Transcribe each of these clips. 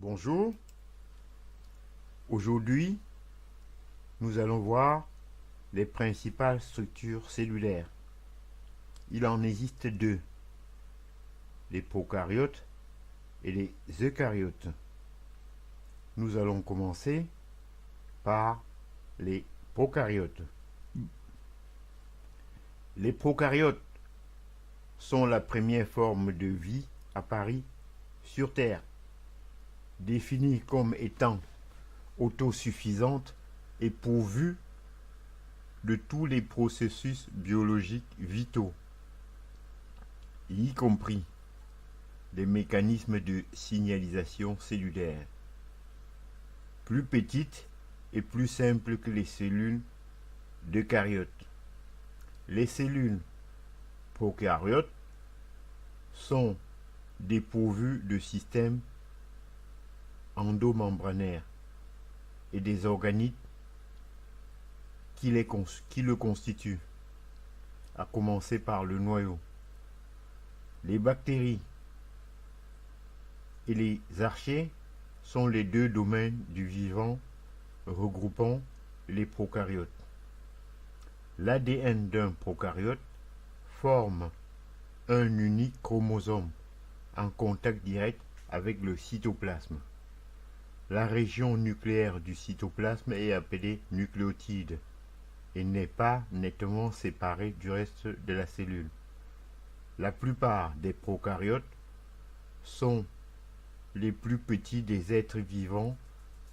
Bonjour, aujourd'hui nous allons voir les principales structures cellulaires. Il en existe deux, les prokaryotes et les eucaryotes. Nous allons commencer par les prokaryotes. Les prokaryotes sont la première forme de vie apparue sur Terre, définie comme étant autosuffisante et pourvue de tous les processus biologiques vitaux, y compris des mécanismes de signalisation cellulaire, plus petites et plus simples que les cellules d'eucaryotes. Les cellules prokaryotes sont dépourvues de systèmes endomembranaires et des organites qui le constituent, à commencer par le noyau. Les bactéries et les archées sont les deux domaines du vivant regroupant les prokaryotes. L'ADN d'un prokaryote forme un unique chromosome en contact direct avec le cytoplasme. La région nucléaire du cytoplasme est appelée nucléotide et n'est pas nettement séparée du reste de la cellule. La plupart des prokaryotes sont les plus petits des êtres vivants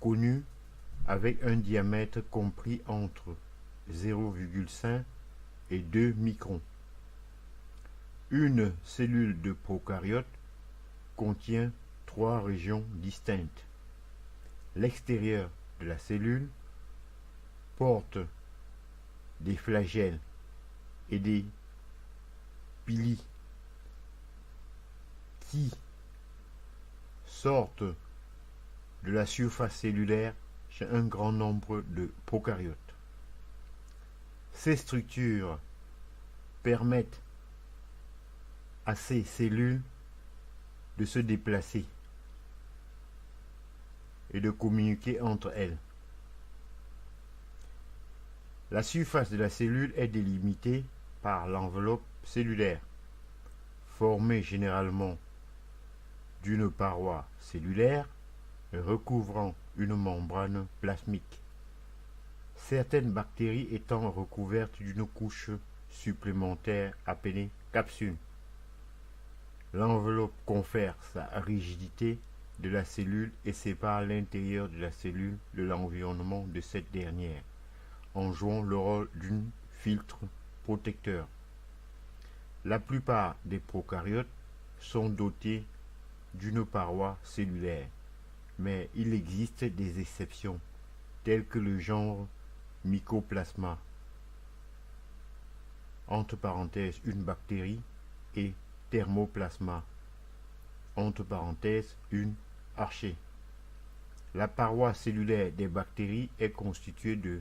connus, avec un diamètre compris entre 0,5 et 2 microns. Une cellule de prokaryote contient 3 régions distinctes. L'extérieur de la cellule porte des flagelles et des pili qui sortent de la surface cellulaire chez un grand nombre de prokaryotes. Ces structures permettent à ces cellules de se déplacer et de communiquer entre elles. La surface de la cellule est délimitée par l'enveloppe cellulaire, formée généralement d'une paroi cellulaire recouvrant une membrane plasmique, certaines bactéries étant recouvertes d'une couche supplémentaire appelée capsule. L'enveloppe confère sa rigidité de la cellule et sépare l'intérieur de la cellule de l'environnement de cette dernière, en jouant le rôle d'un filtre protecteur. La plupart des prokaryotes sont dotés d'une paroi cellulaire, mais il existe des exceptions, telles que le genre Mycoplasma, entre parenthèses une bactérie, et Thermoplasma, entre parenthèses une archée. La paroi cellulaire des bactéries est constituée de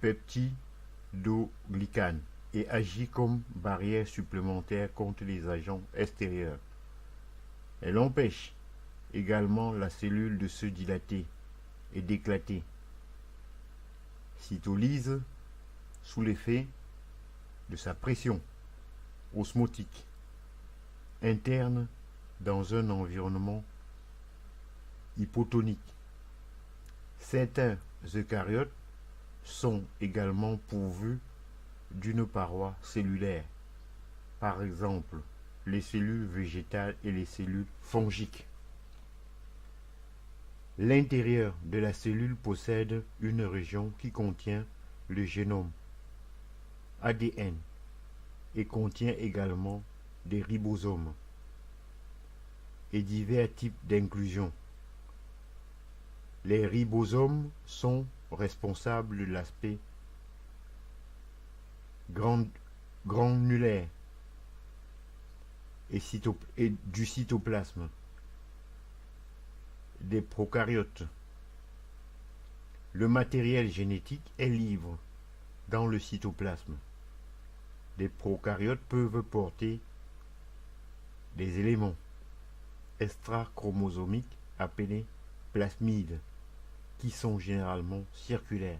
peptidoglycanes et agit comme barrière supplémentaire contre les agents extérieurs. Elle empêche également la cellule de se dilater et d'éclater. Cytolyse sous l'effet de sa pression osmotique interne dans un environnement hypotonique. Certains eucaryotes sont également pourvus d'une paroi cellulaire, par exemple les cellules végétales et les cellules fongiques. L'intérieur de la cellule possède une région qui contient le génome ADN et contient également des ribosomes et divers types d'inclusions. Les ribosomes sont responsables de l'aspect granulaire et du cytoplasme des prokaryotes. Le matériel génétique est libre dans le cytoplasme. Les prokaryotes peuvent porter des éléments extra-chromosomiques appelés plasmides, qui sont généralement circulaires.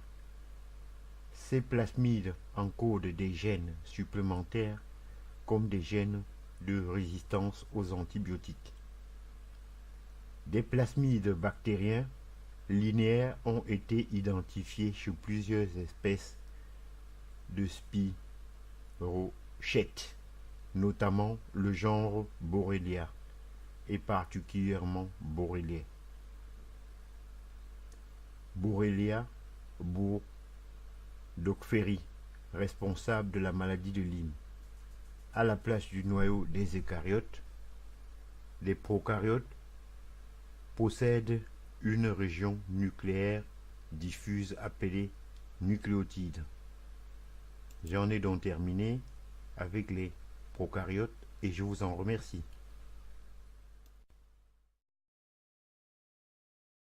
Ces plasmides encodent des gènes supplémentaires comme des gènes de résistance aux antibiotiques. Des plasmides bactériens linéaires ont été identifiés chez plusieurs espèces de spirochètes, notamment le genre Borrelia et particulièrement Borrelia burgdorferi, responsable de la maladie de Lyme. À la place du noyau des eucaryotes, les prokaryotes possèdent une région nucléaire diffuse appelée nucléotide. J'en ai donc terminé avec les prokaryotes et je vous en remercie.